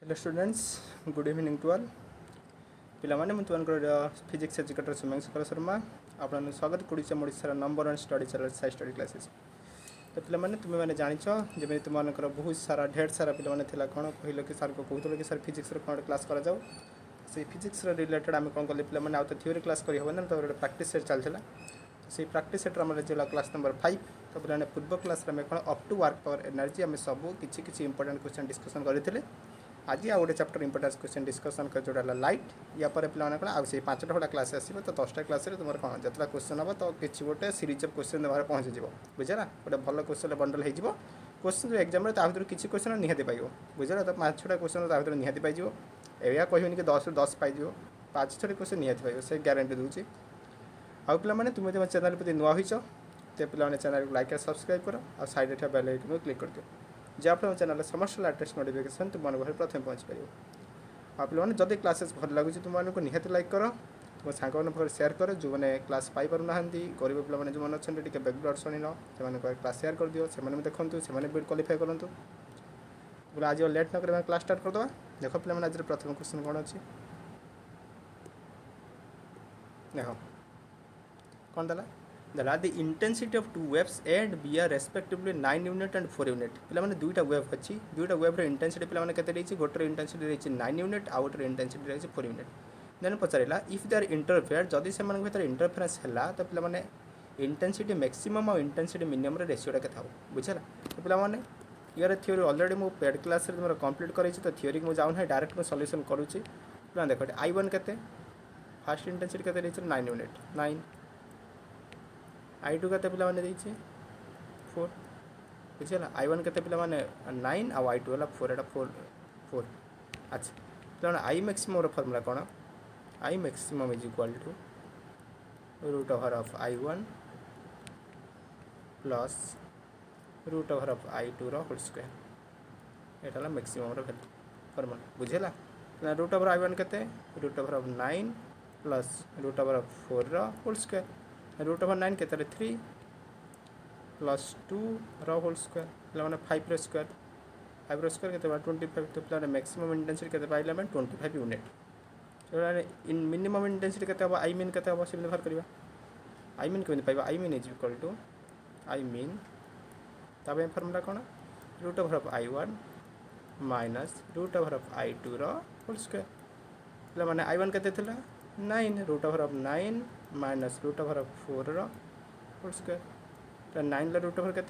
Hello students good evening to all पिलामाने मैं तुमकर फिजिक्स एजुकेटर सुमेंग शुक्ल शर्मा आपन स्वागत करुचे मोर ओडिशार number one study channel Sai study classes. तो पिलामाने तुम मैंने जानिछ जमी तुमकर बहुत सारा ढेर सारा पिलामाने थिला कोन कहलो कि सर को कहतलो कि सर फिजिक्स रो कोन क्लास करा जाओ से फिजिक्स रो रिलेटेड आम कोन कले पिलामाने आउ तो थ्योरी क्लास करी होबन तो गोटे प्रैक्टिस सेट चलथिला से प्रैक्टिस सेट हमर जिला क्लास नंबर 5। तो पिलाने पूर्व क्लास रे कोन up to work power energy आम सब किछि किछि इंपोर्टेंट क्वेश्चन डिस्कशन करथिले। आज आ गोटे चैप्टर इंपोर्टेंस क्वेश्चन डिस्कसन कर जोड़ा लाइट या पर पे कौन आउ से 5टा खड़ा क्लास आसो तो 10टा क्लास तुम कौन जितना क्वेश्चन हम तो किसी गोटे सीरीज ऑफ क्वेश्चन देवार पहुँची बुझेगा गोटे भल क्वेश्चन बंडल हो क्वेश्चन जो एग्जाम भितर किसी क्वेश्चन निहाती पाइब बुझेगा तो 5-6टा क्वेश्चन भितर निहाती पाइब या कहनी कि 10 पाइज 5-6 क्वेश्चन निहाती पाइब से ग्यारंटी दूसरी। आउ पे तुम जो चैनल प्रति नुआ होच तो पे चैनल को लाइक सब्सक्राइब कर और साइड बेल आइकन क्लिक कर दियो जहाँफल चैनल समस्त लेटेस्ट नोटिफिकेशन तुम घर प्रथम पहुँच पार। आप लोगों जब क्लासेस भल लगुच तुमको निहाती लाइक कर तुम सांग पाखे सेयार कर जो मैंने क्लास पाइपर ना गरीब पे जो अच्छा बैकग्राउंड शुणी से क्लास सेयार कर दियो से देखूँ से भी क्वालिफाई करूँ बोले आज लेट न कर क्लास स्टार्ट करदे। देख पे आज प्रथम क्वेश्चन कौन अच्छी देख कौन देला देला the intensity of two waves A and B are respectively 9 unit and 4 unit पे दुईटा वेव अच्छी दुईटा वेव्र इंटेंसिटी पे के गोटर इंटेंसिटी रही 9 यूनिट आउ गोटे इंटेंसिटी रही 4 यूनिट। देन पचारा इफ दे आर इंटरफेयर जदि से भर इंटरफेरेन्स है तो पे इंटेंसिटी मैक्सिमम और इंटेंसिटी मिनिमम रेसीोटा के बुझेगा। तो पे यार थ्योरी ऑलरेडी मु पेड क्लास तुम कंप्लीट कर तो थ्योरी को जाऊना डायरेक्ट मुझे सॉल्यूशन करुच्ची पे देख I1 के फास्ट इंटेंसिटी के 9 यूनिट 9 I2 के पे 4 बुझेगा I1 के पे 9 आउ I2 है 4 एटा 4 अच्छा पे I मैक्सिमम फर्मूला कौन I maximum is equal to root over of I1 plus root over of I2 whole square एटा मैक्सिमम वैल्यू फर्मूला बुझेगा रूट ओवर I1 के root over of 9 plus root over of 4 whole square root over 9 के 3 plus 2 whole square पे 5 square 5 square के 25 तो पे maximum intensity के पाइले 25 यूनिट इन मिनिमम इंटेंसिटी के I मीन के से बाहर करवा I मीन के पाइबा I mean is equal to I mean तब फर्मूला कौन root over of I1 minus root over of I2 whole square पे I1 के 9 root over of 9 minus root over of 4 whole square 9 root over के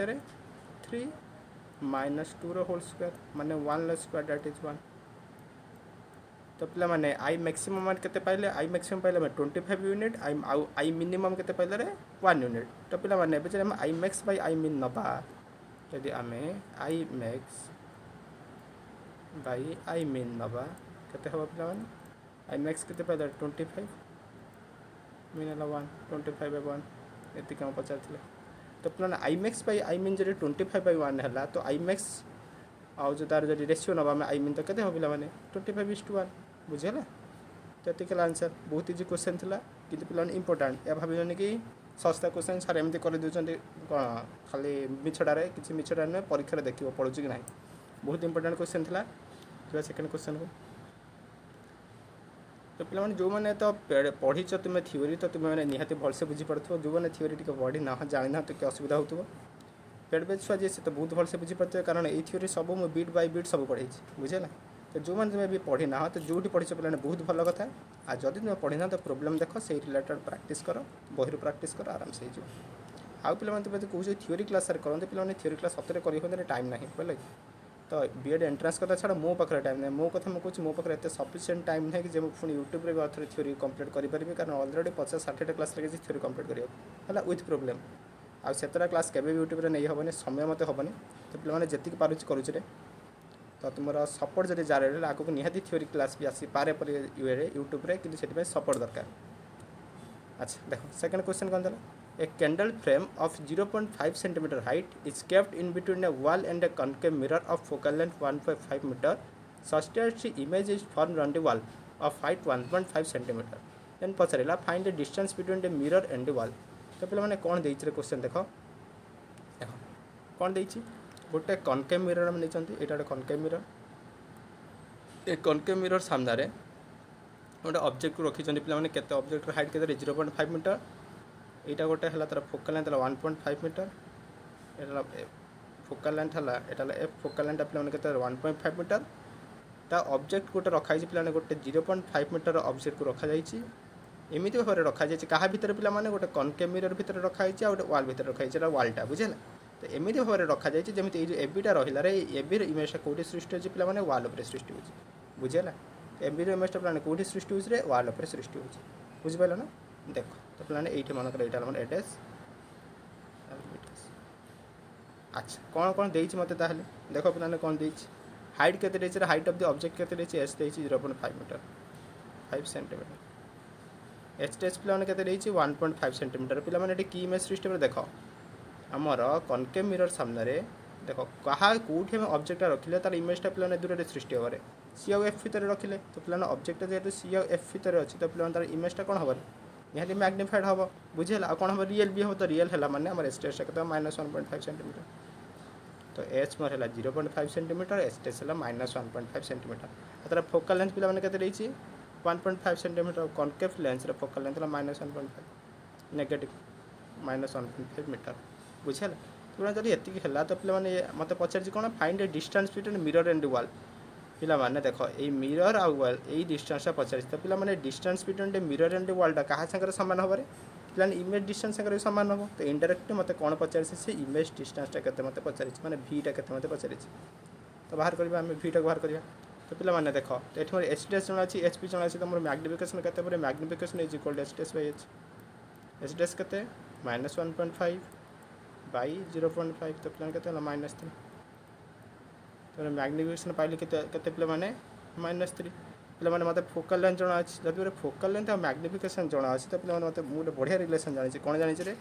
3 minus 2 whole square माने 1 square that is 1। तो पे मैंने I maximum के पाइले I maximum पाइले 25 यूनिट I मिनिमम के पाइले 1 यूनिट। तो पे मैंने I max bye I mean नवा यदि आम I max bye I mean नवा के हम पे I मैक्स के पाइले 25 मीन है 1 25 1 ये कम पचार। तो पे I max bye I mean जब 25 बाय 1 है तो I मैक्स आउ जो तार जब रेसीो ना I मीन तो के पे 25:1 बुझेगा। तो ये आंसर बहुत इजी क्वेश्चन था कि पे इंपोर्टाट या भाई कि सस्ता क्वेश्चन सार एमती कर दूसरी कौन खाली मिछड़े किसी मिछड़ा नुहे परीक्षा देखिए पड़ू कि ना बहुत इंपोर्टाट क्वेश्चन था। सेकेंड क्वेश्चन को तो पे जो मैंने तो पढ़ी तुम थ्योरी तो तुम्हें निहाती भलसे बुझीपार जो मैंने थ्योरी टी पढ़ी ना जानी ना तो असुविधा हो पेड बेच छुआ जी से तो बहुत भलसे बुझीपार कारण ये थ्योरी सब मुझे बीट बाय बीट सब पढ़ी बुझेगा। तो जो मैंने तुम्हें भी पढ़ी ना तो जो पढ़ी पे बहुत भल कथा आ जदि तुम्हें पढ़ी ना तो प्रोब्लेम देख से रिलेटेड प्रैक्टिस कर बही प्रैक्टिस कर आराम से हो आउ पे तुम्हें कौन थ्योरी क्लास करते पे थ्योरी क्लास सतरे कर टाइम ना बोले तो बीएड एंट्रांस कथा छाड़ मो पाखे टाइम ना मो कथा मुझे मो पाखे सफिशिएंट टाइम ना कि पुणी यूट्यूब रे भी थ्योरी कंप्लीट करें कारण ऑलरेडी 50-60 क्लास लगे थ्योरी कंप्लीट करा विथ प्रोब्लेम आ सेतटा क्लास केवे यूट्यूब नहीं हेनी समय मत हेनी। तो पे जी पार्च करुचे तो तुम सपोर्ट जब जारी रहा आगे को निहाती थ्योरी क्लास भी आसी पारे पर यूट्यूब रे कि सपोर्ट दरकार। अच्छा देखो सेकंड क्वेश्चन कौन था a candle frame of 0.5 centimetre height is kept in between a wall and a concave mirror of focal length 1.5 metre such that the image is formed on the wall of height 1.5 centimetre. Then पचारा find the distance between the mirror and the wall. तो पे मैंने कौन दे question देख कौन दे गोटे concave mirror नहीं गोटे कनकेव मिरर ए कनकेव मिरर सामने गोटे ऑब्जेक्ट को रखी पे केते ऑब्जेक्ट हाइट के 0.5 मीटर यहाँ गोटे है तार फोकल लेंथ 1.5 मीटर एटा फोकल लेंथ है यहाँ एफ फोकल लेंथ पे 1.5 मीटर ता ऑब्जेक्ट गोटे रखाई पे गोटे 0.5 मीटर ऑब्जेक्ट को रखा जाइए एमती भाव में रखा जाए क्या भितर पे गोटे कनकेव मिरर भितर रखाई गोटे वाल भितर रखाई वालटा बुझेगा तो एमती भाव में रखा जाए जमी जो एबीटा रहा एबीर इमेजटा कौटी सृष्टि होती पे वाल उपर सृष्टि हो बुझेगा एबीर इमेजटा पे कौटी सृष्टि हो वाल उपर सृष्टि हो बुझिपार ना देख तो पे ये मनकर यहाँ एड्रेस अच्छा कौन कौन देती मत देख पे कौन देती हाइट के हाइट ऑफ द ऑब्जेक्ट के एस 0.5 मीटर 5 सेंटीमीटर एच टेच पे 1.5 सेंटीमीटर पे की इमेज सृष्टि देख आमर कनकेव मिरर सामने देख क्या कौटी आम ऑब्जेक्ट रखिले तार इमेजटा पे दूर सृष्टि हे सी आउ एफ भितर रखिले तो पे ऑब्जेक्ट जेहतु सी आउ एफ भितर अच्छी तो पे तार इमेजटा कौन हम निहाती मैग्निफाइड हम बुझेगा आ कौन हम रियल भी हम तो रियल है माने आम एच टेच के -1.5 सेंटीमीटर तो एच मोर है 0.5 सेंटीमीटर एच टेच है -1.5 सेंटीमीटर तार फोकल लेंथ पे के 1.5 centimetre concave lens focal length -1.5 negative -1.5 metre बुझेगा तो जब ये है तो पे मत पचार कौन find a distance between mirror and wall पे देख ये मिरर आ वाल यही डिस्टेंसटा पचार तो पे डिस्टेंस बिटवीन मिरर एंड वालटा क्या सागर सामान हम पे इमेज डिस्टेंस सागर सामान हम तो इनडायरेक्टली मत कौन पचार से इमेज डिस्टेंसटा के मत पचार मैंने भीटा के मत पचार तो बाहर करवा भीटा को बाहर करवा तो पे देख तो ये मोर एच डी जना अच्छी एच पी जना अच्छी तो मोर मैग्निफिकेशन के magnification is equal to H D S by H D S के -1.5 बाई 0.5 तो पे के -3 तो मैग्निफिकेशन पाइले के पे -3 पे मत फोकल लेंथ जना अच्छी जब फोकल लेंथ मैग्निफिकेशन जना अच्छी तो पे मत मुझे बढ़िया रिलेसन जानी कौन जानी रे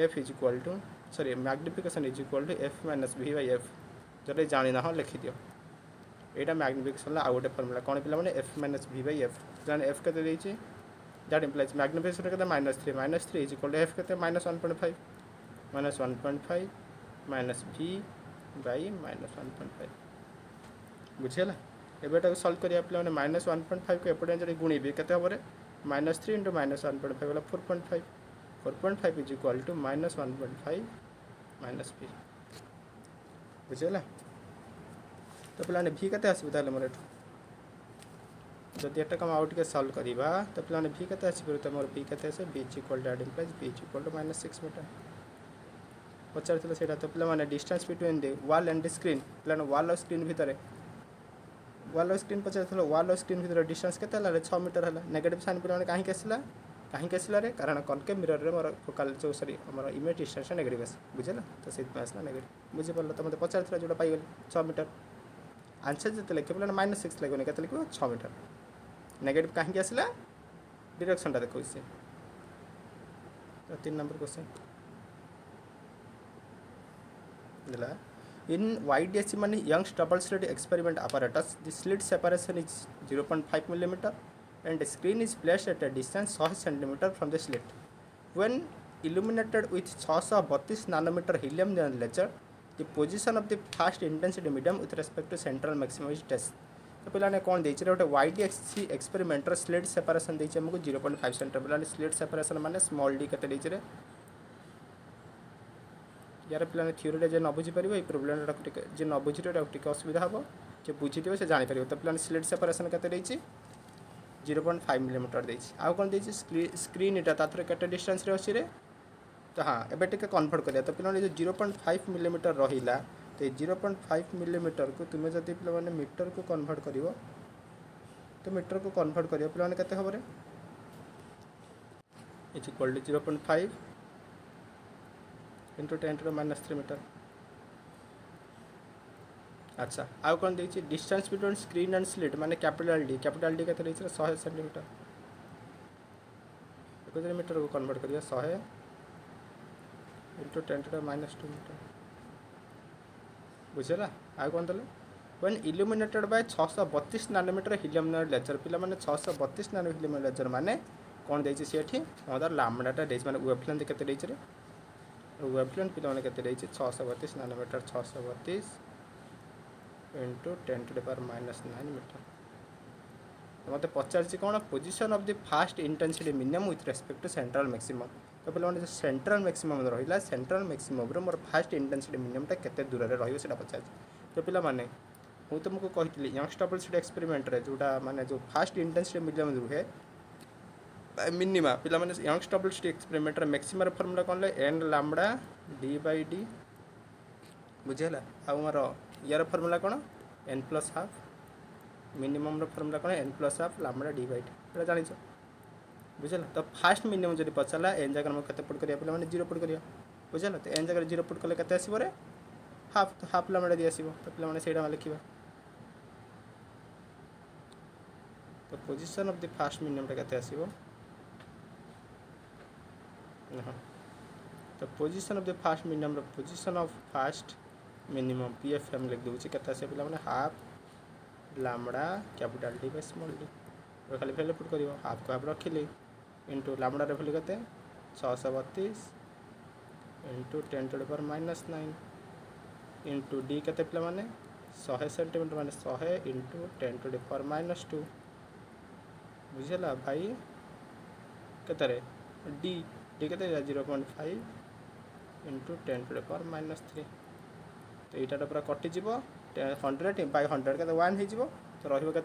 F is equal to sorry magnification is equal to F minus भी बाई एफ जो जानी ना हाँ लिखिद यहाँ मैग्निफिकेशन आउ गोटे फर्मुला कौन पे एफ माइनस भी बाई एफ जाने एफ के दैट इम्प्लाइज मैग्निफिकेशन के -3 इज इक्वल टू एफ के -1.5 माइनस भी बाई -1.5 बुझेगा एटा सल्व करा पे -1.5 को एपटे जो गुणबे के -3 इंटू -1.5 गला 4.5 4.5 इज इक्वल टू -1.5 माइनस भी बुझेगा तो पे भी के आसो मोर जब एटा कम आउट के सल्व करवा तो पे भी के आसो तो मोर भी के आसे B is equal to that implies B is equal to -6 metre पचार से तो पे distance between the wall and the screen पे वाल और स्क्रीन भितर वाल और स्क्रीन पचार वाल और स्क्रीन भितर डिस्टेंस के 6 मीटर है नेगेटिव साइन पे कहीं आसला रे कारण कनकेव मिरर रे मोर फोकल जो सॉरी मोर इमेज डिस्टेंस नेगेटिव आस बुझेगा तो से आसला नेगेटिव बुझीपार तो मतलब पचार जोटा पाइगल 6 मीटर आंसर जो लिखे पे -6 लगे के लिख 6 मीटर नेगेटिव कहीं आसला डायरेक्शन देखो से तो 3 नंबर क्वेश्चन in YDSC माने Young's double slit experiment apparatus the slit separation is 0.5 mm and the screen is placed at a distance 100 cm from the slit when illuminated with 632 nanometer helium neon laser the position of the first intensity medium with respect to central maximum is test तो पे कौन देछि गोटे YDSC experimenter slit separation देछि हमको 0.5 centimetre पे slit separation माने small D केते देछि रे यार पे थ्योरी जे न बुझीपर ये प्रोब्लेम जे न बुझी टे असुविधा हम जे बुझी से जापर तो पे स्लिट सेपरेशन के 0.5 mm आउ कौन देछि स्क्रीन इटा ताथरे केटे डिस्टेंस रे अछि रे तो हाँ एबे टिके कन्वर्ट करिया तो पे जो 0.5 mm रहिला तो 0.5 mm को तुम जदि पे मीटर को कन्वर्ट कर तो मीटर को कन्वर्ट कर पे केते हम रे is equal to 0.5 into 10⁻³ metre अच्छा आउ कौन देखिए distance between screen and slit माने कैपिटल डी के 100 सेंटीमीटर मीटर को कन्वर्ट करिए 100 इंटू 10⁻² मीटर बुझेगा आउ कौन देले when illuminated by 632 nanometre helium neon laser पिला माने 632 नैनो हीलियम लेजर माने कौन देछि सेठी हमर लैम्बडाटा देछि माने वेवलेंथ केते देछि रे वेवलेंथ पिला माने केते देछि 632 नैनोमीटर 632 इंटू 10⁻⁹ मीटर मत पचार कौन position of the first intensity minimum with respect to central maximum. तो पे जो सेंट्रल मैक्सिमम रहा सेंट्रल मैक्सिमम मोर फास्ट इंटेंसिटी मिनिममटा केते दूर में रहा पचार। तो पे मुझे तुमको कही यंगस डबल स्लिट एक्सपेरिमेंट रे जोटा माने जो फास्ट इंटेंसिटी मिनिमम रुहे मिनिमा पे यंगस डबल स्लिट एक्सपेरिमेंट रे मैक्सिमम फॉर्मूला कौन n lambda D by D बुझेगा। आर यार फॉर्मूला कौन n plus half minimum formula कौन n plus half lambda D by d जान बुझेगा। तो फास्ट मिनिमम जब पचारा एन जगह के पुट करा पे जीरो पुट करा बुझेगा। तो एन जगह जीरो पुट कले के आसो हाफ तो हाफ लैम्बडा दी आसो। तो पे से लिखा तो पोजिशन ऑफ द फास्ट मिनिममटा केते आसीबो तो position of the first minimum position of first minimum PFM लिख दूची केते आसे पिला माने half lambda capital D by small D खाली वैल्यू पुट करियो हाफ को हाफ रखिली इनटू लैम्बडा रे वैल्यू केते 632 into 10 to the power -9 into D केते पिला माने 100 सेंटीमीटर माने 100 इनटू 10 टू द पावर -2 बुझेला भाई केतरे डी डी केते 0.5 इनटू 10 टू द पावर -3 तो यहाँ पूरा कटिज 100 बाय 100 के 1 हो तो रही के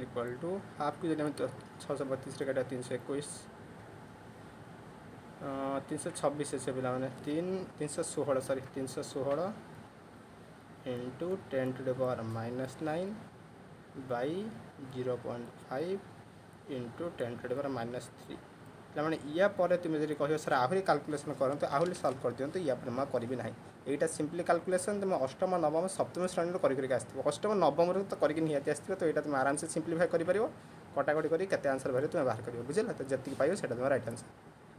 इक्वल टू हाफ को जब 632 काटा 321 326 से पिला माने 316 sorry 316 into 10 to the power -9 by 0.5 into 10 to the power -3 मैंने या पर तुम जब कह सर आहरी काल्कुलेसन करते आहरी सल्व कर दिखाँ या मैं करी ना यहाँ सिंपली काल्कुलेसन तुम अष्टम नवम सप्तम श्रेणी करके आसो अष्टम नवम तो करके निहाती आसो तो यहाँ तुम आराम से सिंप्लीफाई कर कटाकटी करके आंसर बाहर तुम बाहर कर बुझे तो जी पाइब से तुम रईट आंसर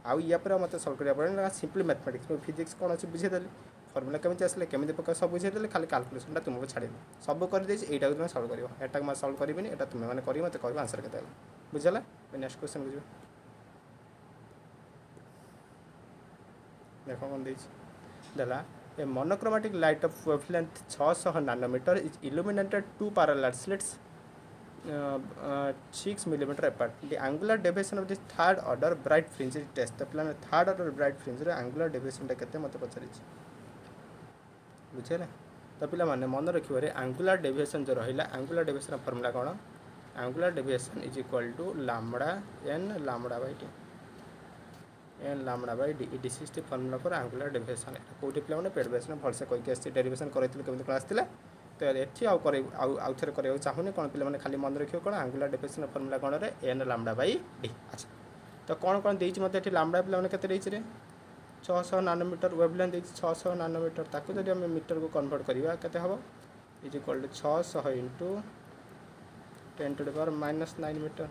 आउ या मत सल्व करा पड़े सिंपली मैथमेटिक्स फिजिक्स कौन अच्छे बुझेदेली फर्मुला केमी आसले केमी पका सब बुझेदेली खाली काल्कुलेसन तुमको छाड़ी सब करदे यहाँ तुम सल्व कर एटा मैं सल्व करी एटा तुम मैंने कर मत कह आंसर के बुझेगा। नेक्स्ट क्वेश्चन बुझे देख कौन देला a monochromatic light of wavelength 600 nanometer is illuminated two parallel slits 6 millimeter apart the angular deviation of the third order bright fringe is test तो पे थर्ड ऑर्डर ब्राइट फ्रिंज रे angular deviation केते मत पचारि बुझे तो पे मन रखिए एंगुलर डेविएशन जो रहा एंगुलर डेविएशन फॉर्मूला कौन angular deviation is equal to lambda N lambda by T N lambda by D this is the formula for angular deviation कौटी पे पेडवेसन भलसे कहीकि डेरिवेशन करते कमी कौन आसला तो ये आउ थे कराया चाहूनी कौन पे खाली मन रखिए कौन एंगुलर डेविएशन फॉर्मूला कौन रे एन लैम्बडा बाई डी। अच्छा तो कौन कौन देती मतलब ये लैम्बडा पे केते 600 नैनोमीटर वेवलेंथ 600 नैनोमीटर ताको जब आम मीटर को कन्वर्ट करवा केते हम is equal to 600 into 10 to the power -9 meter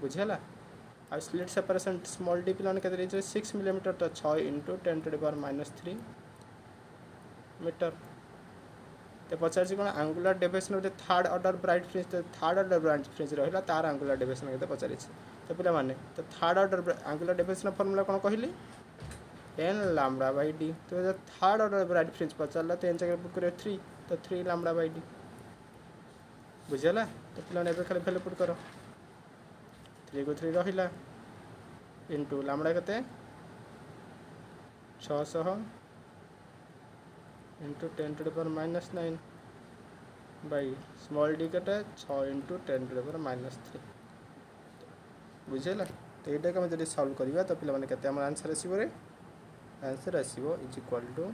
बुझेगा। आ स्लिट सेपरेशन स्मॉल डी पे 6 मिलीमीटर तो 6 into 10 to the power -3 meter तो पचार कौन angular deviation of the third order bright fringe तो थर्ड ऑर्डर ब्राइट फ्रिंज रहा तार एंगुलर डेविएशन के पचार तो पे तो third order angular deviation formula कौन कहली एन लैम्बडा बाई डी तो जब थर्ड ऑर्डर ब्राइट फ्रिंज पचारा तो एन जगह पुट कर 3 तो 3 लैम्बडा बाई डी बुझेगा। तो पे खाली वैल्यू पुट कर 3 को 3 रहा इंटू लैम्बडा के 600 into 10 to the power -9 by small D के 6 इंटू 10 टू द पावर -3 बुझेगा। तो यहाँ को जब सल्व करवा तो पे के आंसर आसो आंसर आसो is equal to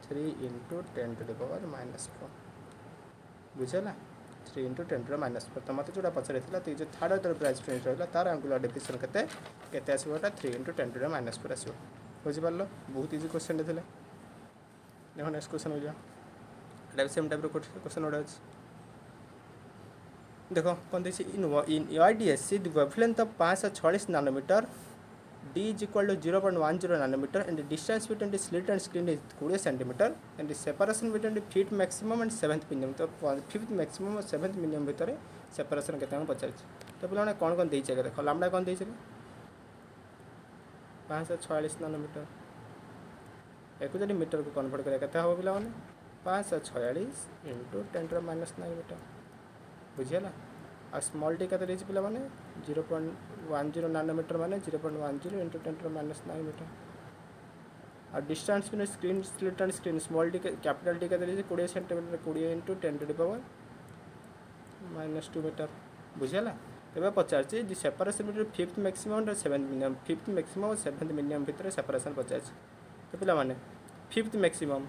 3 into 10 to the power -4 बुझेगा 3 इंटू 10 टू द -4 तो मत जो पचार तो ये थर्ड ऑर्डर ब्राइट फ्रिंज रहा तार एंगुलर डेविएशन के आसो 3 इंटू 10 टू द -4 आसो बुझिपार बहुत इजी क्वेश्चन थे। देखो नेक्स्ट क्वेश्चन हो जाए सेम टाइप क्वेश्चन गोटे अच्छे देखो कौन देखिए in AIDSC the wavelength of 546 nanometre D is equal to 0.10 nanometer and the distance between the slit and screen is 20 centimeter and the separation between the fifth maximum and 7th minimum तो fifth maximum और 7th minimum भितर separation के पचार तो पे कौन कौन देखे देख लैम्बडा कौन देखे 546 नैनोमीटर एक जब मीटर को कन्वर्ट करा हम पे 546 इंटू 10⁻⁹ मीटर बुझीगला। आ स्मॉल टी के पे मैंने 0.10 नानोमीटर माने 0.10 इंटू 10⁻⁹ मीटर। आ distance between screen slit and screen small T capital T के 20 सेंटीमीटर 20 इंटू 10⁻⁻² मीटर बुझीगला। तेज पचार the separation between fifth maximum और सेवेंथ मिनिमम फिफ्थ मैक्सिमम और सेवेंथ मिनिमम भितर सेपरेशन पचार तो पे मैंने फिफ्थ मैक्सिमम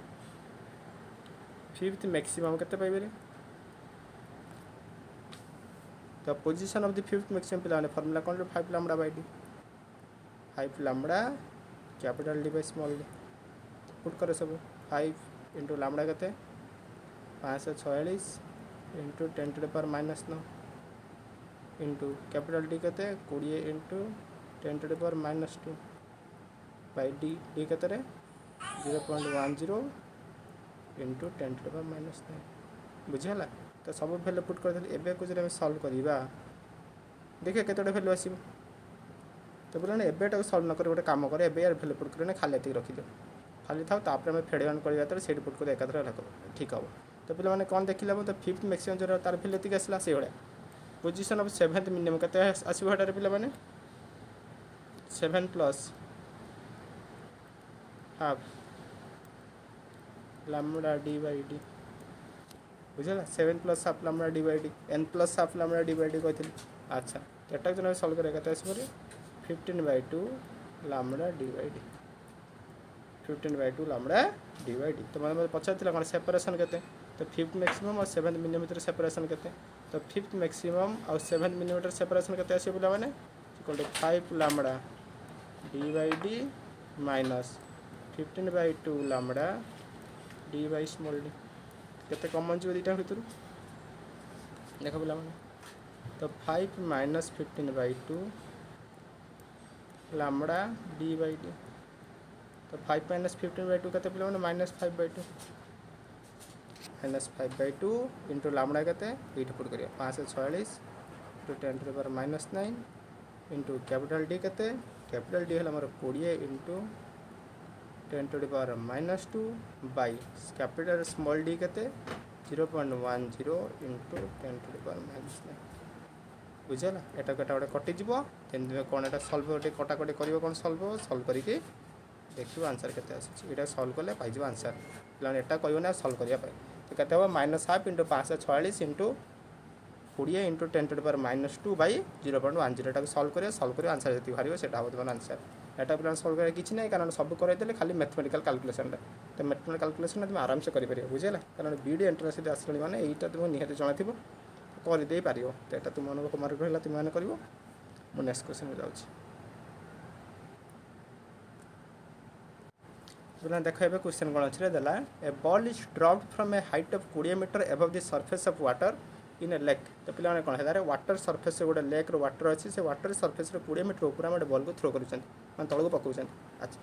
केते पाइबे तो position of the fifth maximum पे मैंने फॉर्मूला कौन 5 lambda by D 5 lambda capital D by small D put करे सब 5 इंटू लैम्बडा केते 546 इंटू 10⁻⁹ इंटू कैपिटल डी केते 20 इंटू 10⁻⁻² बाय डी डी केते 0.10 इंटू 10⁻⁹ बुझीगला। तो सब भैल्यू पुट कर एबे को जब सॉल्व करवा देखिए केतोटे भैल्यू आसो तो बोले एबेटा सॉल्व न कर गोटे काम कर एबे यार भैल्यू पुट कर खाली ये रखिद खाली था तापर आम फेड ऑन करवा से पुट कर एकाथर ठीक हम तो पे मैंने कौन देखिले तो फिफ्थ मैक्सिमम जो तार भैल्यू ये आसला से भाया पोजीशन ऑफ सेवेंथ मिनिमम के आसो पे मैंने 7 plus half lambda D by D बुझेगा 7 plus half lambda D by D n plus half lambda D by D कहती अच्छा एटा जो सॉल्व करेगा तो 15/2 lambda D by D 15/2 lambda D by D तो मैंने पचार कौन सेपरेशन के तो फिफ्थ मैक्सिमम और सेवेंथ मिनिमम भितर सेपरेशन के तो फिफ्थ मैक्सिमम और सेवेंथ मिनिमम सेपरेशन के आस पे मैंने 5 lambda D by D minus 15/2 lambda D by small D केते कॉमन जो दुटा भितर देख पे मैंने तो 5 minus 15/2 lambda D by D तो 5 माइनस 15/2 के मैंने -5/2 -5/2 इंटू लैम्बडा के ये पुट कर 546 इंटू 10⁻⁹ इंटू कैपिटल डी के कैपिटल डी है 20 into 10⁻⁻² by capital small D के 0.10 इंटू 10⁻⁹ बुझेगा एटा कटा गोटे कटिज देन कौन एटा सल्व गोटे कटाकटी कर कौन सल्व सल्व करके देखिए आंसर के यहाँ सल्व कले पाई आंसर पे एटा कहना सल्व करने तो कैसे हम -1/2 into 546 into 20 into 10⁻⁻² by 0.10 Etah solve कर आंसर जी बाहर से तुम आंसर एटा पे सल्व कर किसी ना कारण सब करदे खाली मैथमेटिकल कैलकुलेशन तो मैथमेटिकल कैलकुलेशन तुम आराम से करें बुझेगा कारण बीडी एंट्रेंस आसली मैंने यहाँ तुम निहत जाना थो करदे पार तो यहाँ तुम मार्क रहा तुम्हें कर नेक्स्ट क्वेश्चन में जाऊँ देख ए क्वेश्चन कौन अच्छे देला a ball is dropped from a height of 20 meter above the surface of water in a lake तो पे कौन है वाटर सरफेस गोटे लेक वाटर अच्छी से वाटर सरफेस 20 मीटर ऊपर गोटे बॉल को थ्रो कर तौक पकाऊँ अच्छा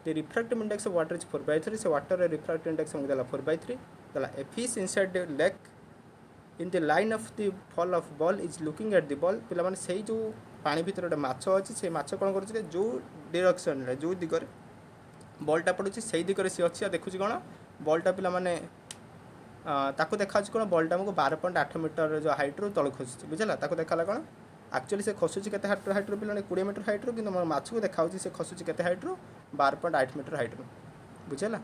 the refractive index of water is 4/3 से वाटर रिफ्रैक्टिव इंडेक्स देला 4/3 देला a fish inside the lake in the line of the fall of ball is looking at the ball पे से जो पानी भीतर गोटे माछ अच्छी से माछ कौन कर जो डायरेक्शन जो दिगरे बॉलटा पड़ू से दिगरे सी अच्छी देखुची कौन बॉलटा पे मैंने ताको देखा कौन बॉलटा आमको 12.8 मीटर जो हाइट्रु तल खसुची बुझेगा ताको देखा कौन एक्चुअली से खसुची के हाइट्रु पे 20 मीटर हाइट्रु कि माछ को देखा से खसुची के हाइट्रु 12.8 मीटर हाइट्रु बुझेगा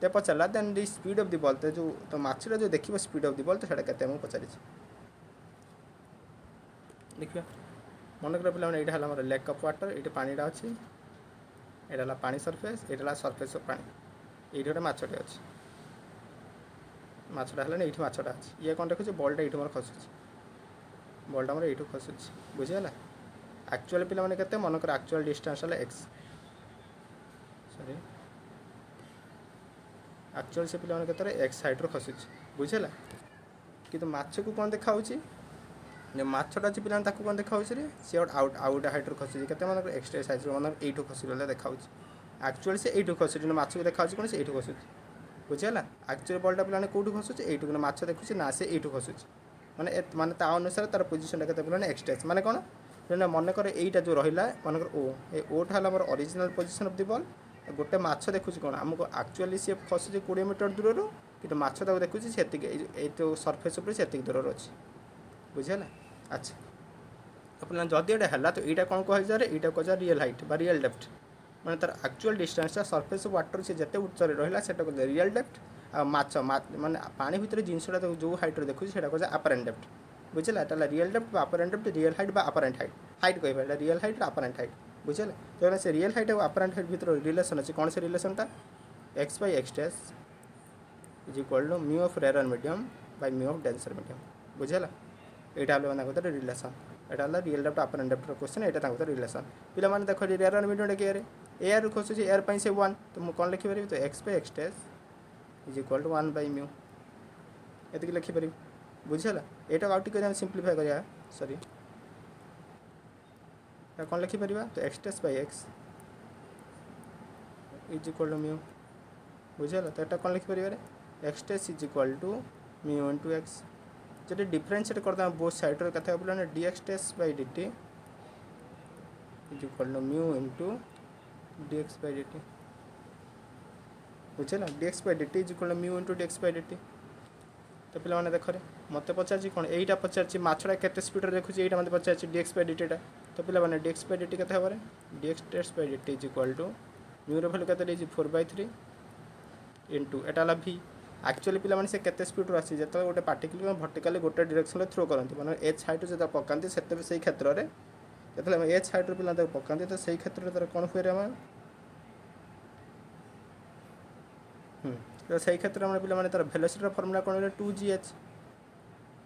तो पचारा then the speed of the ball तो जो तो माछर जो देखिए स्पीड ऑफ द बॉल तो से पचारि देखिए मन कर पे यहाँ लेक ऑफ वाटर ये पानीटा अच्छी यहाँ पानी सरफेस ये सरफेस ऑफ पानी ये गोटे मछटे अच्छी मछटा है ये मछटा अच्छी ये कौन देखुचे बॉलटा ये मोर खसुची बॉलटा मोर ये खसुची बुझीगला एक्चुअल पे मैंने के मनकर एक्चुअल डिस्टेंस है एक्स सॉरी एक्चुअल से पे के एक्स हाइट्रु खसुची बुझेगा कि माछ को कौन देखा जो माछटा अच्छी पे कौन देखा सी आउट आउट हाइट्रु खसुची के मन एक्सट्रा साइज मन यू खसुला देखा एक्चुअल से यू खसुची माछ को देखा कौन से यू खसुची बुझेगा एक्चुअल बॉलटा पे कौटू खसुची यू माछ देखुची ना से यू खसुची माने माने ता अनुसार तार पोजिशन के एक्सट्रा माने कौन मन कर यहीटा जो रहा मनकर ओ ए ओटा है original position of the ball गोटे माछ देखुची कौन आमको एक्चुअली सी खसुची 20 मीटर दूर कि माछ ताको देखुची सेतिक ए तो सरफेस ऊपर सेतिक दूर अछि बुझिला। अच्छा अपन जदि एटा हला तो एटा कोन कह जारे एटा कह जा रियल हाइट बा रियल डेप्थ माने तार एक्चुअल डिस्टेंस सरफेस वाटर से जते उच्चरे रहिला सेटा कह रियल डेप्थ आ माछ माने पानी भितर जिनसटा जो हाइट रे देखुची सेटा कह अपरेंट डेप्थ बुझिला। एटा रियल डेप्थ बा अपरेंट डेप्थ रियल हाइट बा अपरेंट हाइट हाइट कहबा एटा रियल हाइट अपरेंट हाइट बुझिला। तो से रियल हाइट और अपरेंट हाइट भितर रिलेशन अछि कोन से रिलेशन ता x by x dash is equal to mu of rarer medium by mu of denser medium बुझिला। एटा हलो ना कत रिलेशन एटा हला रियल डेप्थ अपरेंट डेप्थ रो क्वेश्चन एटा ताको रिलेशन पिला माने देखो रेयर मीडियम के एयर रो खोसु एयर पई से 1 तो मु कोन लिखि परिबी तो x by x dash is equal to 1 by mu एति लिखि परिबी बुझिला। एटा आउट के हम सिंपलीफाई करिया सॉरी एटा कोन लिखि परिबा तो x dash by x is equal to mu बुझिला। तो एटा कोन लिखि परिबा रे x dash is equal to mu into x जदि डिफरेंशिएट करदा बोथ साइड रे कथा बोला ना dx dash by dt is equal to mu into dx by dt बुझिला। dx by dt is equal to mu into dx by dt तो पिला माने देखरे मते पचारची कोन एइटा पचारची माछडा केते स्पीड रे देखुची एइटा मते पचारची dx by dt टा तो पिला माने dx by dt कथा हबरे dx dash by dt is equal to mu रो वैल्यू कते देची 4/3 इनटू एटा ला v एक्चुअली पिला माने से केते स्पीड रो आसी जतले गोटे पार्टिकल वर्टिकली गोटे डायरेक्शन रे थ्रो करंती माने h हाइट जता पकांती सेते सेही क्षेत्र रे जतले हम h हाइट रो पिला त पकांती तो सेही क्षेत्र रे तर कोन हुए रे हम तो सेही क्षेत्र में पिला माने तर वेलोसिटी रो फार्मूला कोन रे 2gh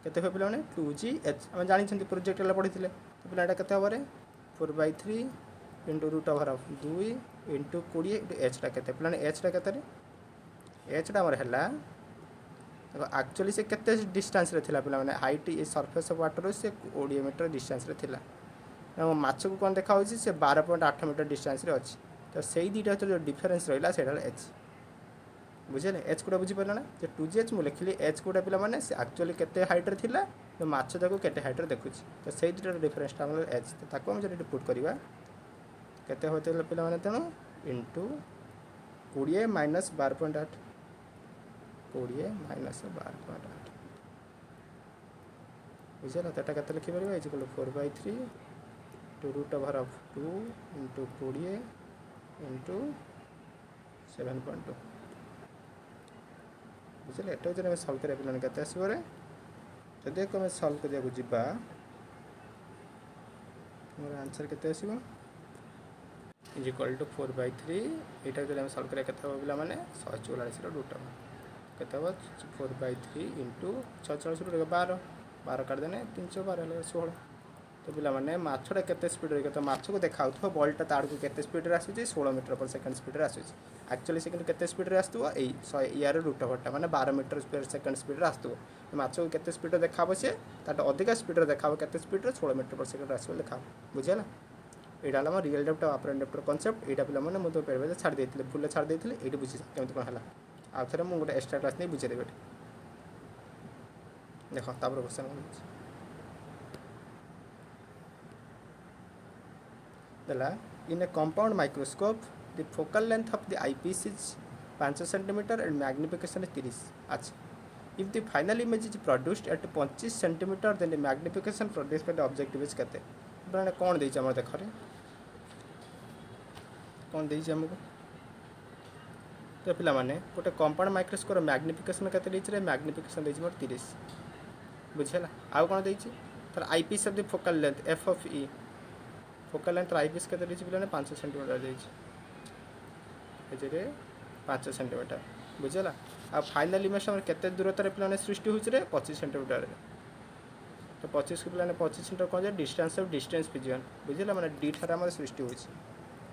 केते हो पिला माने 2gh हम जानि छथि प्रोजेक्ट ला पढिथिले तो पिला एटा केते हबरे 4/3 into root over of 2 into 20 into h टा केते पिला h टा केते रे h टा हमर हला तो एक्चुअली से केते डिस्टेंस रे थिला पिला माने height a surface of water से 20 मीटर डिस्टेंस रे थिला ना माछ को कोन देखा होची से 12.8 मीटर डिस्टेंस रे अछि तो सेही दीटा जो डिफरेंस रहिला सेटा h बुझिले। h कोडा बुझि परला ना जे 2gh मु लिखली h कोडा पिला माने से एक्चुअली केते हाइट रे थिला तो माछ जाको केते हाइट रे देखुची तो सेही दीटा डिफरेंस ता हमर h तो ताको हम जदि पुट करबा केते होते पिला माने तनो इनटू 20 माइनस 12.8 20 माइनस 12.8 बुझिला। तो एटा केते लिखि परबा is equal to 4/3 two root over of 2 into 20 into 7.2 बुझिले। एटा जने सॉल्व करे पिलाने केते आसीबो रे तो देखो मैं सॉल्व करिया को जिबा मोर आंसर केते आसीबो इज इक्वल टू 4/3 एटा जने हम सॉल्व करे केते हो पिला माने 144 रो रूट ओवर केते हो 4/3 इनटू 144 रो 12 12 काट देने 312 ले 16 तो पिला माने माछडा केते स्पीड रे केते माछ को देखाउथो बॉलटा ताड़ को केते स्पीड रे आसुची 16 मीटर पर सेकंड स्पीड रे आसुची एक्चुअली सेकंड केते स्पीड रे आस्तुवा ए 100 यार रूट ओवरटा माने 12 मीटर पर सेकंड स्पीड रे आस्तुवा माछ को केते स्पीड रे देखाबो से ताटा अधिक स्पीड रे देखाबो केते स्पीड रे 16 मीटर पर सेकंड आसबो देखाबो बुझिला। एटा हला रियल डेप्थ और अपरेंट डेप्थ कांसेप्ट एटा पिला माने मु तो पेरबे छाड़ देथिले फुल छाड़ देथिले एटी बुझि केमति कोन हला आ थरे मु गोटे एक्स्ट्रा क्लास नै बुझे देबे देखो तापर क्वेश्चन दला इन a compound microscope the focal length of the eyepiece is 5 cm and magnification is 30 अच्छा if the final image is produced at 25 cm then the magnification produced by the objective is कते बराने कोन देइ छ हमर देखरे कोन देइ छ हमको तो पिला माने गोटे कंपाउंड माइक्रोस्कोप रो मैग्निफिकेशन कते देइ छ रे मैग्निफिकेशन देइ छ मोर 30 बुझला। आ कोन देइ छ तर eyepiece of the focal length F of E focal length eyepiece केते देइ छ पिला ने 5 cm देइ छ एजरे 5 cm बुझला। आ फाइनल इमेज हमर केते दूरता रे पिला ने सृष्टि होछ रे 25 cm रे तो 25 के पिला ने 25 cm कोन जे डिस्टेंस ऑफ डिस्टेंस फिजियन बुझला माने डी थारा हमर सृष्टि होछ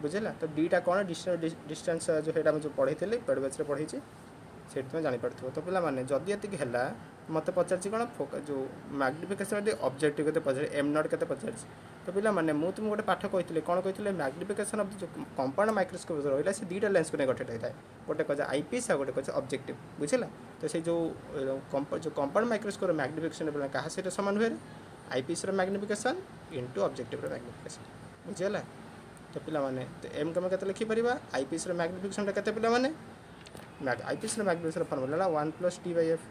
बुझला। तो डी टा कोन डिस्टेंस जो हेटा हम जो पढैथिले पेड बैच रे पढै छी सेट में जानि पड़थो तो पिला माने जदी एति के हला मते पचारछि कोन फोकस जो मैग्निफिकेशन दे ऑब्जेक्टिव केते पचार एम नॉट केते पचारछि तो पिला माने मु तुम गोटे पाठ कहिथिले कोन कहिथिले मैग्निफिकेशन ऑफ जो कंपाउंड माइक्रोस्कोप रहइला से दीटा लेंस को ने गठे थाय गोटे कजा आईपीस आ गोटे कजा ऑब्जेक्टिव बुझला। तो से जो कंपाउंड माइक्रोस्कोप मैग्निफिकेशन पिला कहा से समान हुए आईपीस रो मैग्निफिकेशन इनटू ऑब्जेक्टिव रो मैग्निफिकेशन बुझला। तो पिला माने तो एम कम केते लिखि परिबा आईपीस रो मैग्निफिकेशन केते पिला माने IPS magnification formula 1 + t / f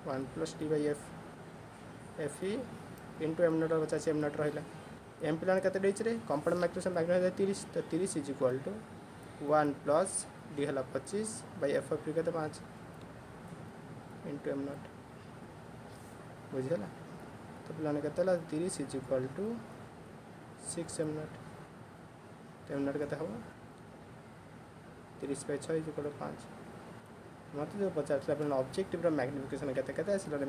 1 + t / f F E into am not 50 am not रहा एम प्लान के कंपाउंड मैग्निफिकेशन मैग्निफिकेशन 30 तो 30 इज इक्वाल टू 1 + डी है 25 / एफ ऑफ के 5 इंटू एम नट बुझीगला। तो प्लान के 30 is equal to 6 M naught तो M नट के हम 30/6 इज इक्वाल टू 5 मत जो पचार अपना ऑब्जेक्टिव मैग्निफिकेशन के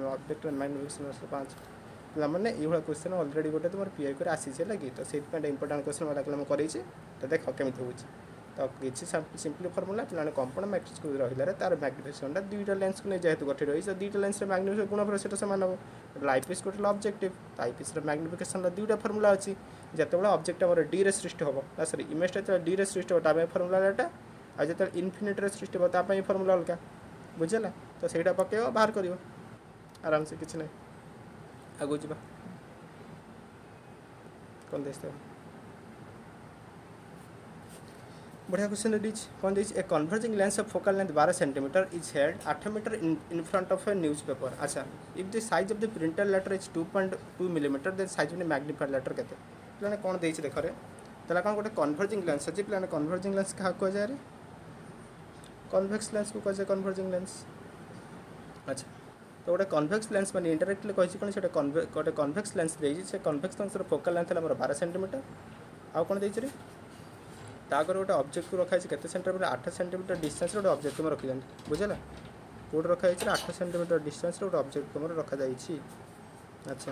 ऑब्जेक्टिव मैग्निफिकेशन 5 मैंने ये क्वेश्चन अलरेडी गोटे तुम पीआई को आसी लगे तो से इंपोर्टाट क्वेश्चन वाला मुझे तो देख केमी हो तो किसी सिंपली फर्मुला पे कंपाउंड मैट्रिक्स को रही तार मैग्निफिकेशन दुईटा लेंस को नहीं जेहतु गठित रही दुईटा लेंस मैग्निफिकेशन गुणफल से सामान हम आईपीएस गोटे ऑब्जेक्टिव तो आईपीएस मैग्निफिकेशन दुईटा फर्मुला अच्छी जिते ऑब्जेक्ट आम डी रे सृष्टि हम सरी इमेज जो डी रे सृष्टि हो फर्मुला एटा आ जो इनफिनिट रे सृष्टि हो फर्मुला अलग बुझेगा तो सहीटा पकड़ बाहर कर आराम से किसी ना आगू जा कौन देखते बढ़िया क्वेश्चन रेडीज कौन देखिए a converging lens of focal length 12 centimeter is held 8 meter in front of a newspaper. अच्छा if the size of the printed letter is 2.2 millimeter then size of the magnified letter केते प्लाने कौन देछि देख रे तला कौन गोटे कन्वर्जिंग लेंस अछि प्लाने कन्वर्जिंग लेंस का को जाय रे कन्वेक्स लेंस को कहे कन्वर्जिंग लेंस। अच्छा तो गोटे कन्वेक्स लेंस माने इंडायरेक्टली कहि कोन से गोटे कन्वेक्स लेंस देछि से कन्वेक्स लेंस रो फोकल लेंथ हमर 12 सेंटीमीटर आ कोन देछि रे ताकर गोटे ऑब्जेक्ट को रखा है केते सेंटीमीटर 8 सेंटीमीटर डिस्टेंस रे गोटे ऑब्जेक्ट में रखि जान बुझला कोड रखा है 8 सेंटीमीटर डिस्टेंस रे गोटे ऑब्जेक्ट को रखा जाइछि। अच्छा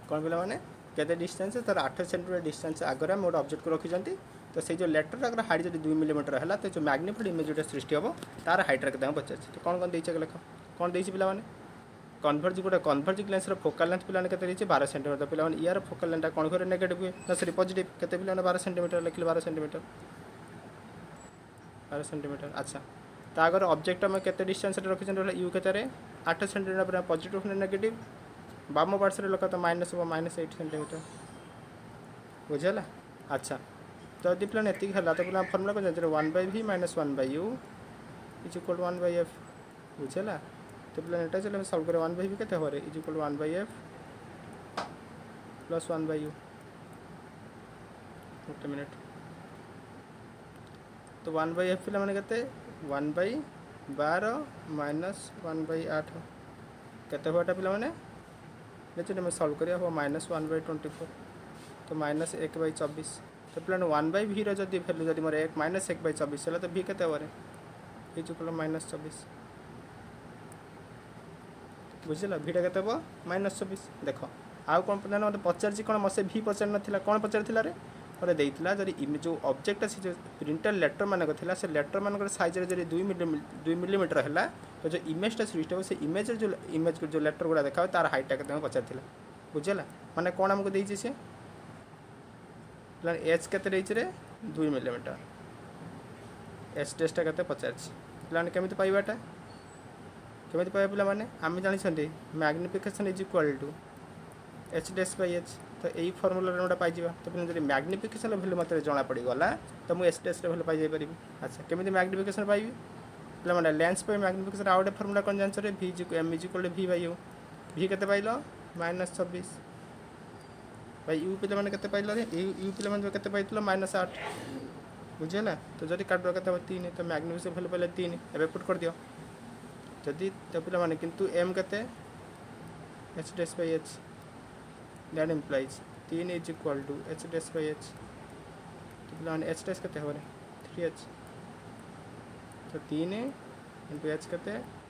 कौन पिला माने केते डिस्टेंस तार 8 सेंटीमीटर डिस्टेंस आगर हम गोटे ऑब्जेक्ट को रखि जानती तो से जो लेटर अगर हाइट जो 2 मिलीमीटर है तो जो मैग्निफाइड इमेज जो सृष्टि हम तार हाइट रखते हैं पचार तो कौन कौन देखे लेख कौन देसी पिला माने कन्वर्ज गोटे कन्वर्जिंग लेंस फोकल लेंथ पिलाने के 12 सेंटीमीटर पिला यार फोकल लेंथ कौन घर नेगेटिव हुए ना सरी पॉजिटिव केते पिला 12 सेंटीमीटर लिखले 12 सेंटीमीटर 12 सेंटीमीटर। अच्छा तो अगर ऑब्जेक्ट में केते डिस्टेंस रखी यू के 8 सेंटीमीटर पॉजिटिव ने नेगेटिव बाम पार्श्व लोक तो माइनस हम -8 सेंटीमीटर बुझेगा। अच्छा तो यदि प्लान एति है तो पिला फर्मुला को जान 1/v - 1/u is equal to 1/f बुझेगा। तो प्लान एटा चले सॉल्व करे 1/v केते हो रे is equal to 1/f plus 1/u एक मिनट तो 1/f पिला माने केते 1/12 - 1/8 केते होटा पिला माने लेकिन मैं सॉल्व करिया हो -1/24 तो -1/24 तो प्लान 1/v रो जदी वैल्यू जदी मोर 1 -1/24 चला तो v केते हो रे इज इक्वल टू -24 बुझला भीटा केते हो -24 देखो आउ कौन प्लान मत पचार कौन मसे भी पचार ना कौन पचार रे और देइतला जरी जो ऑब्जेक्ट से जो प्रिंटेड लेटर मानक थिला से लेटर मानक साइज रे जरी 2 मिलीमीटर हैला तो जो इमेजटा सृष्टि हो से इमेज जो लेटर गुड़ा देखा तार हाइट केते पचार थिला बुझला माने कौन हमको देइछि से प्लान एच केते देइछि रे 2 मिलीमीटर एच टेस्टा केते पचार प्लान केमिति पाइबाटा केमिति पाइबा पिला माने आम जानि magnification is equal to H dash by H तो यही फर्मुला गोटा पाइबा तो फिर जब मैग्निफिकेशन भैल्यू मत जना पड़गला तो मुझे एच डैश भैल्यू पाई पारि। अच्छा केमी मैग्निफिकेशन पाइबी पे मैंने लेंस पे मैग्निफिकेशन आउ गोटे फर्मुला कौन जान रे v M is equal to v by U v के पाइल -26 भाई यू पे मैंने के पाइल यू पे मैंने के पाइल -8 बुझेगा। तो जब काट के 3 तो मैग्निफिकेशन भैल्यू पाइल 3 एवं पुट कर दियो जदि तो पे मैंने किंतु एम के H dash by H that implies 3 is equal to H dash by H तो पे एच डैश के 3h तो 3 इंटू एच के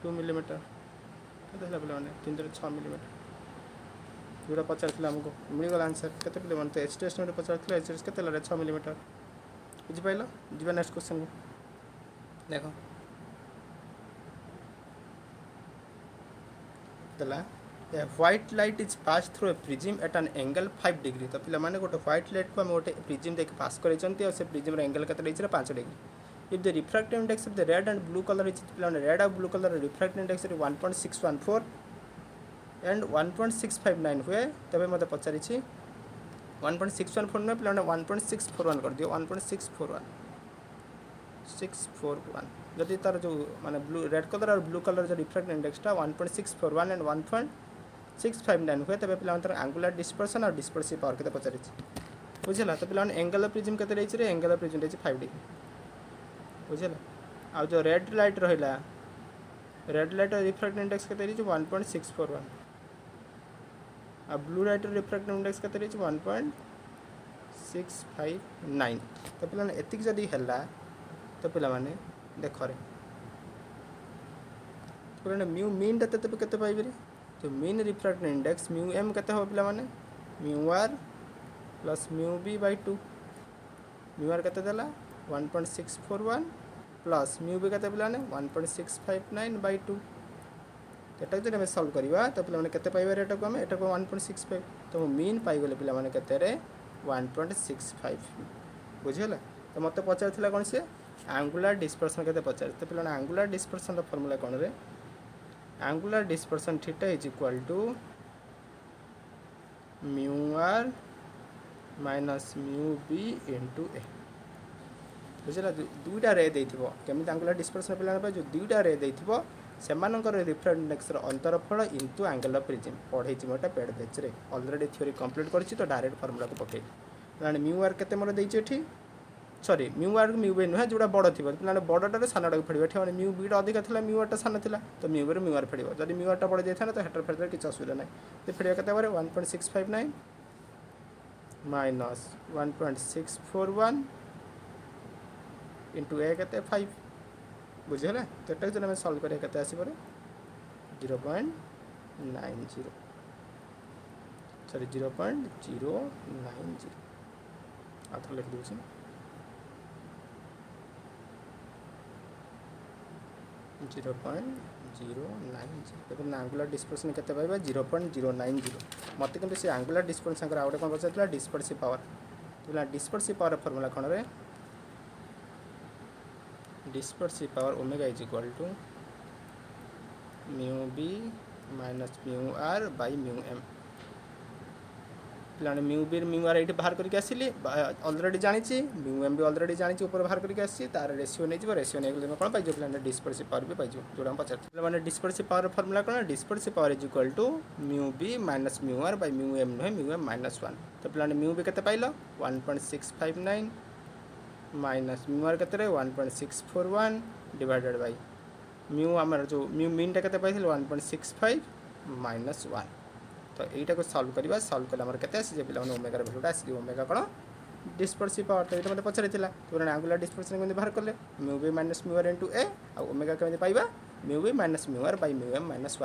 2 मिलीमीटर के पे 3.6 मिलीमीटर जोड़ा पचार आमको मिलगला आंसर के पे तो एच डैश में पचार एच डैश के 6 मिलीमीटर बुझिपाल जी नेक्स्ट क्वेश्चन को देख दला A white light is passed through a prism at an angle 5 degree तो पिला माने गोटे white light को हम गोटे prism देके पास करे चंती और से prism रे एंगल केते देछि 5 degree if the refractive index of the red and blue color is पिला red और blue color refractive index रे 1.614 and 1.659 हुए तबे मते पचारि छी 1.614 नुहे पे 1.641 कर दियो 1.641 जदि तार जो माने ब्लू रेड कलर और ब्लू कलर जो रिफ्रैक्ट इंडेक्सटा 1.641 एंड 1.659 हुए तबे पे एंगुलर डिस्पर्सन और डिस्पर्सिव पावर के पचारि बुझला तो पे एंगल ऑफ प्रिज्म के रे एंगल ऑफ प्रिज्म 5 डिग्री बुझला आ जो रेड लाइट रहिला रेड लाइट रिफ्रैक्ट इंडेक्स के 1.641 आ ब्लू लाइट रिफ्रैक्ट इंडेक्स के 1.659 तो पे एतिक जदि हैला तो पे देख रे पे म्यू मीन टा तब के पाइबे तो mean refract index mu M के हो पे mu R plus mu B by 2 mu R के 1.641 प्लस म्यू बी के 1.659 बाय 2 एटा जो हमें सॉल्व करवा तो पे केते पाइबे एटा को हम एटा को 1.65 तो मीन पाई गले पे केते रे 1.65 बुझिला तो मत पचारथिला कोन से एंगुलर डिस्पर्सन के पचार तो पे एंगुलर डिस्पर्सन रो फार्मूला कोन रे angular dispersion theta is equal to mu R minus mu B into A बुझला दुईटा रे देथिबो केमिति एंगुलर डिस्पर्सन पे जो दुईटा रे देथिबो सेमानकर रिफ्रैक्ट इंडेक्स अंतरफल इंटू एंगल ऑफ प्रिज्म पढ़े मोटा पेड बेच रे ऑलरेडी थ्योरी कंप्लीट करछि तो डायरेक्ट फार्मूला को पके म्यू आर केते मोर देछि एठी sorry mu R mu B नुहे जोड़ा बड़ थी पे बड़टा सानाटा को फेड़ एठी म्यू बीटा अधिक था म्यू आर सान था तो म्यू बी म्यू आर फेड़ जब म्यू आर बड़ जाता तो हेटर फेटर किसी असुविधा ना तो फेड़ के 1.659 माइनस 1.641 इंटू ए के 5 बुझे तो जो आम सल्व करें के 0.90 सॉरी 0.090 आथ लिख दूसरी 0.090 आंगुलर डिस्पर्सन के 0.090 मत कि से आंगुलर डिस्पर्सन आउ कौन पचार डिस्पर्सिव पावर तो डिस्पर्सिव पावर फर्मूला कौन रे dispersive power omega is equal to mu B minus mu R by mu M पे म्यू बी म्यू आर ये बाहर करके आसिली ऑलरेडी जानी म्यू एम भी ऑलरेडी जानी ऊपर बाहर करके आसी तार रेशियो नहीं रेशियो नहीं कौन पाइज पे डिस्पर्सिव पावर भी पाइज जोड़ा पचार मैंने डिस्पर्सिव पावर फर्मूला कौन dispersive power is equal to mu B minus mu R by mu M नुहे म्यू एम माइनस 1 तो पे म्यू बी के पाइल 1.659 माइनस म्यू आर के 1.641 डिवाइडेड बाय म्यू आमर जो म्यू मीन टा के 1.65 माइनस 1 तो यहीटा को सॉल्व करवा सॉल्व कले आमर केते आसी जे पिला ओमेगा रे वैल्यूटा आसी ओमेगा कोन डिस्पर्सिव पावर तो ये मते पछरे थिला तो एंगुलर डिस्पर्सन केमि बाहर करले mu B minus mu R into A आ ओमेगा केमि पाइबा mu B minus mu R by mu M minus 1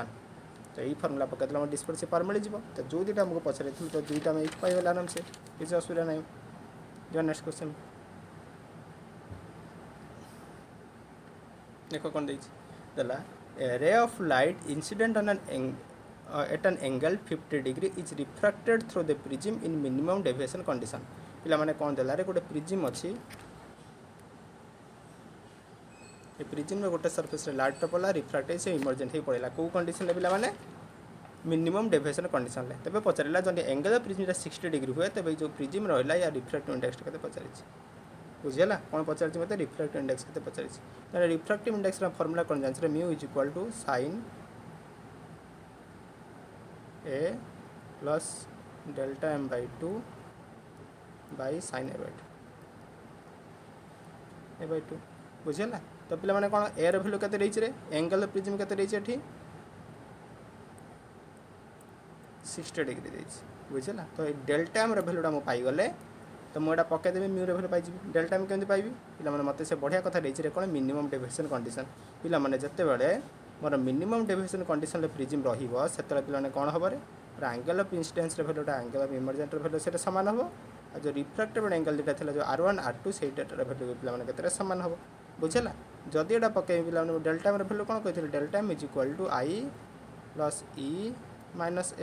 तो यही फॉर्मूला पकेदला हम डिस्पर्सिव पावर मिल जिवो तो जो दुटा हमको पछरे थिल तो दुटा में एक पाइबला आराम से किछ असुविधा नहीं जो नेक्स्ट क्वेश्चन देखो कौन देला a ray of light incident on an at an angle 50 degree is refracted through the prism in minimum deviation condition पिला माने कौन देला रे गोटे प्रिज्म अछि ए प्रिज्म रे गोटे सरफेस रे लाइट पड़ला रिफ्रैक्ट से इमर्जेंट ही पड़ेला को कंडीशन ले पिला माने मिनिमम डेविएशन कंडीशन ले तबे पचरेला जदि एंगल ऑफ प्रिज्म 60 डिग्री हुए तबे जो प्रिज्म रहला या रिफ्रैक्टिव इंडेक्स केते पचरिछ बुझियला कौन पचार मते रिफ्रैक्टिव इंडेक्स केते पचारिछ त रिफ्रैक्टिव इंडेक्स रा फार्मूला कोन जानि रे mu is equal to sin a plus delta m by 2 by sin a by 2 बुझियला तो पिला माने कोन a रो वैल्यू केते रहिछ रे एंगल ऑफ प्रिज्म केते रहिछ एठी 60 डिग्री रहिछ बुझियला तो डेल्टा m रो वैल्यूटा मो पाई गले तो मुझे पके देवी म्यू रे वैल्यू पाइबी डेल्टा m केमि पाइबी पिला माने मते से बढ़िया कथा रहिछ रे कोन मिनिमम डेविएशन कंडीशन पिला माने जत्ते बेले मोर मिनिमम डेविएशन कंडीशन रे प्रिज्म रहिबो सेतले पिला माने कोन होबो रे एंगल ऑफ इंसिडेंस रे वैल्यूटा angle of emergent ray value सेटा समान होबो आ जो रिफ्रैक्टिव एंगल जेटा थिला जो r1 r2 सेटा रे वैल्यू पिला माने केतरे समान होबो बुझला जदि एटा पके पिला माने डेल्टा m रे वैल्यू कोन कहिथिले delta m is equal to i plus e minus a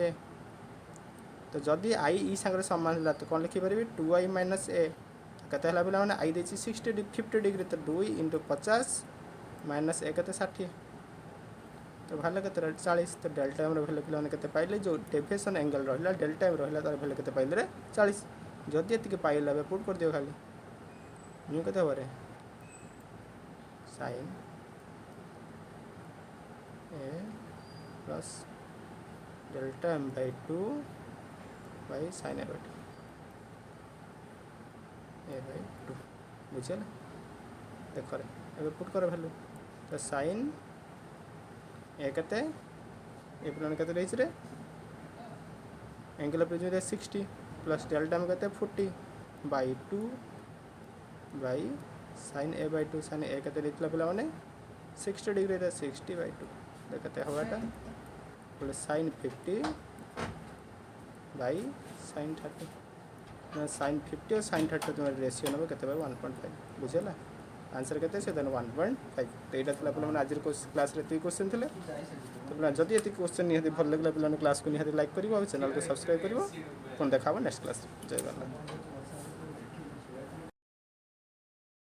तो जदि i e संगे समान होला तो कोन लिखि परबी 2i माइनस a केते हला पिला माने i देछि 50 डिग्री तो 2 * 50 माइनस a केते 60 तो भाले केते 40 तो डेल्टा m रो वैल्यू पिला माने केते पाइले जो डेविएशन एंगल रहला डेल्टा m रहला तार वैल्यू केते पाइले रे 40 जदि ये पाइल पुट कर दियो खाली न्यू के sine A plus delta M by 2 by sine A by 2 बुझे देख रे पुट कर भैल्यू तो साइन ए केते ए प्लस केते रही रे angle of prism 60 plus delta में केते 40 by 2 by sine A by 2 sine A केते रही पिला माने 60 डिग्री रे 60 बाई 2 देखते हवाटा बोले साइन 50 बाई साइन 30 साइन 50 और साइन 30 तुम्हारे रेशियो नब के 1.5 बुझेगा आंसर के 1.5 तो यहाँ था पे आज क्लास ये क्वेश्चन थे तो जदि ये क्वेश्चन निहाती भल लगे पे क्लास को निहाती लाइक कर चैनल को सब्सक्राइब कर देखा नेक्स्ट क्लास जय बाला।